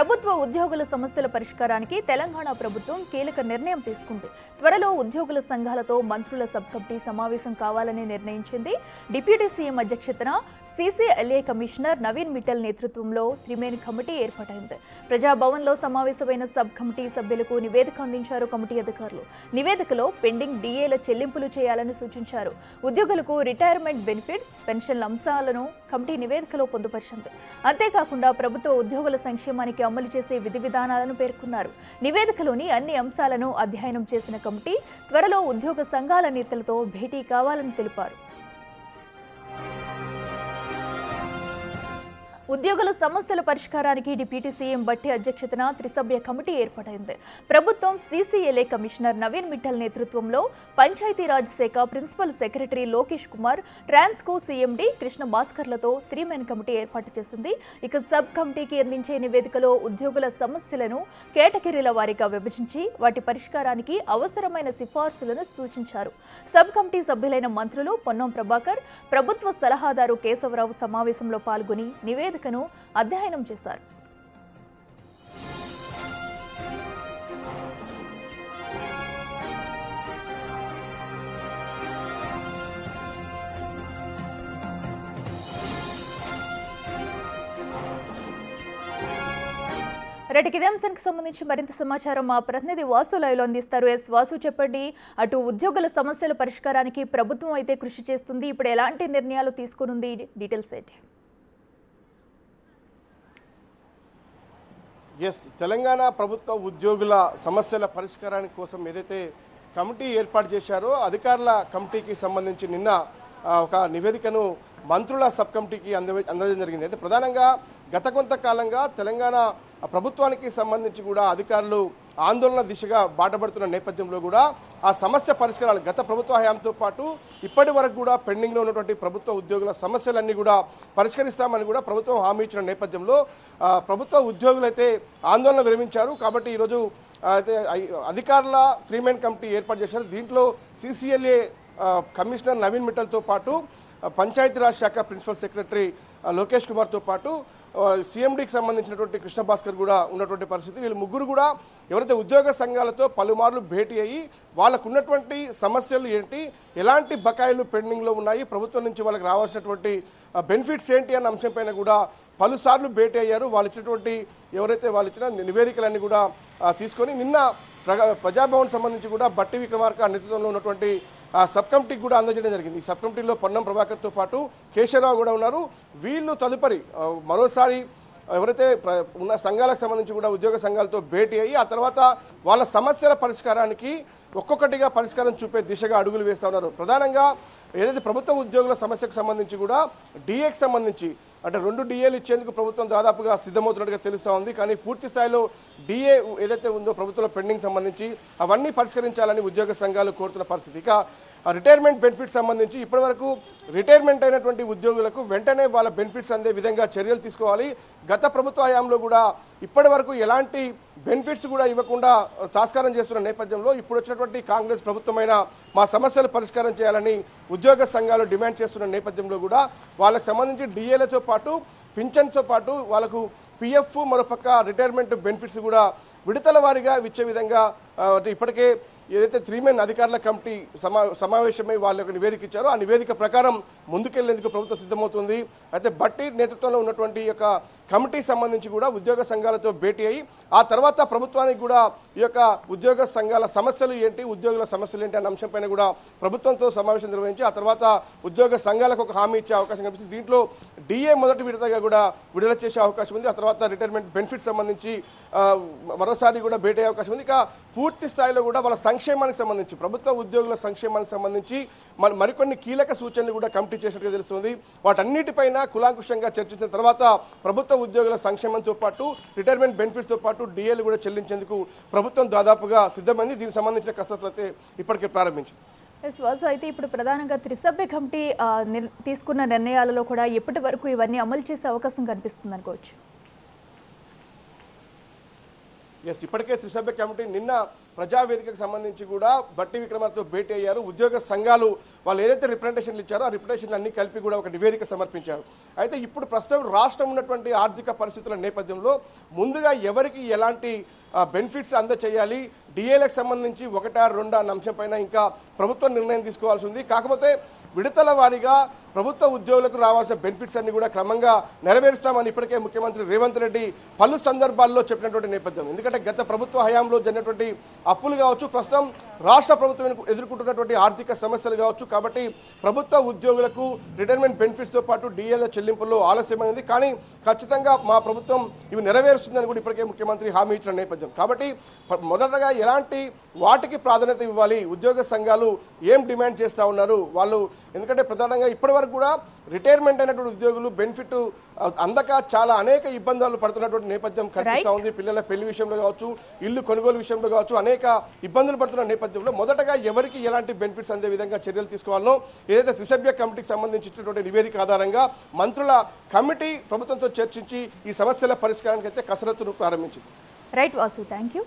ప్రభుత్వ ఉద్యోగుల సమస్యల పరిష్కారానికి తెలంగాణ ప్రభుత్వం కీలక నిర్ణయం తీసుకుంది. త్వరలో ఉద్యోగుల సంఘాలతో మంత్రుల సబ్ కమిటీ సమావేశం కావాలని నిర్ణయించింది. డిప్యూటీ సీఎం అధ్యక్షతన సీసీఎల్ఏ కమిషనర్ నవీన్ మిట్టల్ నేతృత్వంలో త్రిమేన్ కమిటీ ఏర్పాటైంది. ప్రజాభవన్లో సమావేశమైన సబ్ కమిటీ సభ్యులకు నివేదిక అందించారు కమిటీ అధికారులు. నివేదికలో పెండింగ్ డీఏల చెల్లింపులు చేయాలని సూచించారు. ఉద్యోగులకు రిటైర్మెంట్ బెనిఫిట్స్, పెన్షన్ల అంశాలను కమిటీ నివేదికలో పొందుపరిచింది. అంతేకాకుండా ప్రభుత్వ ఉద్యోగుల సంక్షేమానికి అమలు చేసే విధి విధానాలను పేర్కొన్నారు. నివేదికలోని అన్ని అంశాలను అధ్యయనం చేసిన కమిటీ త్వరలో ఉద్యోగ సంఘాల నేతలతో భేటీ కావాలని తెలిపారు. ఉద్యోగుల సమస్యల పరిష్కారానికి డిప్యూటీ సీఎం బట్టి అధ్యక్షతన త్రిసభ్య కమిటీ ఏర్పాటైంది. ప్రభుత్వం సీసీఎల్ఏ కమిషనర్ నవీన్ మిట్టల్ నేతృత్వంలో పంచాయతీరాజ్ శాఖ principal secretary Lokesh Kumar, Transco CMD Krishna భాస్కర్లతో త్రీమెన్ కమిటీ ఏర్పాటు చేసింది. ఇక సబ్ కమిటీకి అందించే నివేదికలో ఉద్యోగుల సమస్యలను కేటగిరీల వారీగా విభజించి వాటి పరిష్కారానికి అవసరమైన సిఫార్సులను సూచించారు. సబ్ కమిటీ సభ్యులైన మంత్రులు పొన్నం ప్రభాకర్, ప్రభుత్వ సలహాదారు కేశవరావు సమావేశంలో పాల్గొని నివేదికను అధ్యయనం చేశారు. రెడ్డికి ఇదే అంశానికి సంబంధించి మరింత సమాచారం మా ప్రతినిధి వాసు లైవ్లో అందిస్తారు. వాసు, చెప్పండి, అటు ఉద్యోగుల సమస్యల పరిష్కారానికి ప్రభుత్వం అయితే కృషి చేస్తుంది, ఇప్పుడు ఎలాంటి నిర్ణయాలు తీసుకునుంది, డీటెయిల్స్ ఏంటి? తెలంగాణ ప్రభుత్వ ఉద్యోగుల సమస్యల పరిష్కారానికి కోసం ఏదైతే కమిటీ ఏర్పాటు చేశారో అధికారుల కమిటీకి సంబంధించి నిన్న ఒక నివేదికను మంత్రుల సబ్ కమిటీకి అందజేయడం జరిగింది. అయితే ప్రధానంగా గత కొంతకాలంగా తెలంగాణ ప్రభుత్వానికి సంబంధించి కూడా అధికారులు ఆందోళన దిశగా బాటపడుతున్న నేపథ్యంలో కూడా ఆ సమస్య పరిష్కారాలు గత ప్రభుత్వ హయాంతో పాటు ఇప్పటి వరకు కూడా పెండింగ్లో ఉన్నటువంటి ప్రభుత్వ ఉద్యోగుల సమస్యలన్నీ కూడా పరిష్కరిస్తామని కూడా ప్రభుత్వం హామీ ఇచ్చిన నేపథ్యంలో ప్రభుత్వ ఉద్యోగులు అయితే ఆందోళన విరమించారు. కాబట్టి ఈరోజు అయితే అధికారుల త్రీమెన్ కమిటీ ఏర్పాటు చేశారు. దీంట్లో సీసీఎల్ఏ కమిషనర్ నవీన్ మిట్టల్తో పాటు పంచాయతీరాజ్ శాఖ ప్రిన్సిపల్ సెక్రటరీ లోకేష్ కుమార్తో పాటు సీఎండీకి సంబంధించినటువంటి కృష్ణ భాస్కర్ కూడా ఉన్నటువంటి పరిస్థితి. వీళ్ళు ముగ్గురు కూడా ఎవరైతే ఉద్యోగ సంఘాలతో పలుమార్లు భేటీ అయ్యి వాళ్ళకు ఉన్నటువంటి సమస్యలు ఏంటి, ఎలాంటి బకాయిలు పెండింగ్లో ఉన్నాయి, ప్రభుత్వం నుంచి వాళ్ళకి రావాల్సినటువంటి బెనిఫిట్స్ ఏంటి అన్న అంశంపైన కూడా పలుసార్లు భేటీ అయ్యారు. వాళ్ళు ఇచ్చినటువంటి వాళ్ళు ఇచ్చిన నివేదికలన్నీ కూడా తీసుకొని నిన్న ప్రజాభవన్ సంబంధించి కూడా బట్టి విక్రమార్క నేతృత్వంలో ఉన్నటువంటి సబ్ కమిటీకి కూడా అందజేయడం జరిగింది. ఈ సబ్ కమిటీలో పొన్నం ప్రభాకర్తో పాటు కేశవరావు కూడా ఉన్నారు. వీళ్ళు తదుపరి మరోసారి ఎవరైతే ఉన్న సంఘాలకు సంబంధించి కూడా ఉద్యోగ సంఘాలతో భేటీ అయ్యి ఆ తర్వాత వాళ్ళ సమస్యల పరిష్కారానికి ఒక్కొక్కటిగా పరిష్కారం చూపే దిశగా అడుగులు వేస్తూ ఉన్నారు. ప్రధానంగా ఏదైతే ప్రభుత్వ ఉద్యోగుల సమస్యకు సంబంధించి కూడా డిఏకి సంబంధించి అంటే 2 డిఏలు ఇచ్చేందుకు ప్రభుత్వం దాదాపుగా సిద్ధమవుతున్నట్టుగా తెలుస్తూ ఉంది. కానీ పూర్తి స్థాయిలో డిఏ ఏదైతే ఉందో ప్రభుత్వంలో పెండింగ్ సంబంధించి అవన్నీ పరిష్కరించాలని ఉద్యోగ సంఘాలు కోరుతున్న పరిస్థితి. ఇక రిటైర్మెంట్ బెనిఫిట్స్ సంబంధించి ఇప్పటివరకు రిటైర్మెంట్ అయినటువంటి ఉద్యోగులకు వెంటనే వాళ్ళ బెనిఫిట్స్ అందే విధంగా చర్యలు తీసుకోవాలి. గత ప్రభుత్వ హయాంలో కూడా ఇప్పటి వరకు ఎలాంటి బెనిఫిట్స్ కూడా ఇవ్వకుండా తాస్కారం చేస్తున్న నేపథ్యంలో ఇప్పుడు వచ్చినటువంటి కాంగ్రెస్ ప్రభుత్వమైన మా సమస్యలు పరిష్కారం చేయాలని ఉద్యోగ సంఘాలు డిమాండ్ చేస్తున్న నేపథ్యంలో కూడా వాళ్ళకి సంబంధించి డిఏలతో పాటు పింఛన్తో పాటు వాళ్ళకు పిఎఫ్ మరోపక్క రిటైర్మెంట్ బెనిఫిట్స్ కూడా విడతల వారీగా ఇచ్చే విధంగా ఇప్పటికే ఏదైతే త్రీమెన్ అధికారుల కమిటీ సమావేశమై వాళ్ళకు నివేదిక ఇచ్చారో ఆ నివేదిక ప్రకారం ముందుకెళ్లేందుకు ప్రభుత్వం సిద్ధమవుతుంది. అయితే బట్టి నేతృత్వంలో ఉన్నటువంటి యొక్క కమిటీ సంబంధించి కూడా ఉద్యోగ సంఘాలతో భేటీ అయ్యి ఆ తర్వాత ప్రభుత్వానికి కూడా ఈ యొక్క ఉద్యోగ సంఘాల సమస్యలు ఏంటి, ఉద్యోగుల సమస్యలు ఏంటి అన్న అంశంపైన కూడా ప్రభుత్వంతో సమావేశం నిర్వహించి ఆ తర్వాత ఉద్యోగ సంఘాలకు ఒక హామీ ఇచ్చే అవకాశం కనిపిస్తుంది. దీంట్లో డిఏ మొదటి విడతగా కూడా విడుదల చేసే అవకాశం ఉంది. ఆ తర్వాత రిటైర్మెంట్ బెనిఫిట్స్ సంబంధించి మరోసారి కూడా భేటీ అయ్యే అవకాశం ఉంది. ఇక పూర్తి స్థాయిలో కూడా వాళ్ళ సంక్షేమానికి సంబంధించి ప్రభుత్వ ఉద్యోగుల సంక్షేమానికి సంబంధించి మరికొన్ని కీలక సూచనలు కూడా కమిటీ చేసినట్టుగా తెలుస్తుంది. వాటన్నిటిపైన కులాంకుషంగా చర్చించిన తర్వాత ప్రభుత్వ ఉద్యోగుల సంక్షేమంతో పాటు రిటైర్మెంట్ బెనిఫిట్స్తో పాటు డిఏలు కూడా చెల్లించేందుకు ప్రభుత్వం దాదాపుగా సిద్ధమైంది. దీనికి సంబంధించిన కసరత్తు అయితే ఇప్పటికే ప్రారంభించింది. వాసు, అయితే ఇప్పుడు ప్రధానంగా త్రిసభ్య కమిటీ తీసుకున్న నిర్ణయాలలో కూడా ఎప్పటి వరకు ఇవన్నీ అమలు చేసే అవకాశం కనిపిస్తుంది అనుకోవచ్చు? ఎస్, ఇప్పటికే త్రిసభ్య కమిటీ నిన్న ప్రజావేదికకు సంబంధించి కూడా బట్టి విక్రమార్కతో భేటీ అయ్యారు. ఉద్యోగ సంఘాలు వాళ్ళు ఏదైతే రిప్రజెంటేషన్లు ఇచ్చారో ఆ రిప్రజెంటేషన్లు అన్ని కలిపి కూడా ఒక నివేదిక సమర్పించారు. అయితే ఇప్పుడు ప్రస్తుతం రాష్ట్రం ఉన్నటువంటి ఆర్థిక పరిస్థితుల నేపథ్యంలో ముందుగా ఎవరికి ఎలాంటి బెనిఫిట్స్ అందచేయాలి, డిఏలకు సంబంధించి 1, 2 అన్న అంశం పైన ఇంకా ప్రభుత్వం నిర్ణయం తీసుకోవాల్సి ఉంది. కాకపోతే విడతల వారీగా ప్రభుత్వ ఉద్యోగులకు రావాల్సిన బెనిఫిట్స్ అన్ని కూడా క్రమంగా నెరవేరుస్తామని ఇప్పటికే ముఖ్యమంత్రి రేవంత్ రెడ్డి పలు సందర్భాల్లో చెప్పినటువంటి నేపథ్యం. ఎందుకంటే గత ప్రభుత్వ హయాంలో జరిగినటువంటి అప్పులు కావచ్చు, ప్రస్తుతం రాష్ట్ర ప్రభుత్వం ఎదుర్కొంటున్నటువంటి ఆర్థిక సమస్యలు కావచ్చు. కాబట్టి ప్రభుత్వ ఉద్యోగులకు రిటైర్మెంట్ బెనిఫిట్స్తో పాటు డిఏల చెల్లింపుల్లో ఆలస్యమైంది. కానీ ఖచ్చితంగా మా ప్రభుత్వం ఇవి నెరవేరుస్తుందని కూడా ఇప్పటికే ముఖ్యమంత్రి హామీ ఇచ్చిన నేపథ్యం. కాబట్టి మొదటగా ఎలాంటి వాటికి ప్రాధాన్యత ఇవ్వాలి, ఉద్యోగ సంఘాలు ఏం డిమాండ్ చేస్తూ ఉన్నారు వాళ్ళు, ఎందుకంటే ప్రధానంగా ఇప్పటివరకు కూడా రిటైర్మెంట్ అయినటువంటి ఉద్యోగులు బెనిఫిట్ అందక చాలా అనేక ఇబ్బందులు పడుతున్నటువంటి నేపథ్యం కనిపిస్తూ ఉంది. పిల్లల పెళ్లి విషయంలో కావచ్చు, ఇల్లు కొనుగోలు విషయంలో కావచ్చు, అనేక ఇబ్బందులు పడుతున్న నేపథ్యంలో మొదటగా ఎవరికి ఎలాంటి బెనిఫిట్స్ అందే విధంగా చర్యలు తీసుకోవాలనో ఏదైతే త్రిసభ్య కమిటీకి సంబంధించినటువంటి నివేదిక ఆధారంగా మంత్రుల కమిటీ ప్రభుత్వంతో చర్చించి ఈ సమస్యల పరిష్కారానికి అయితే కసరత్తును ప్రారంభించింది. Right Vasu, thank you.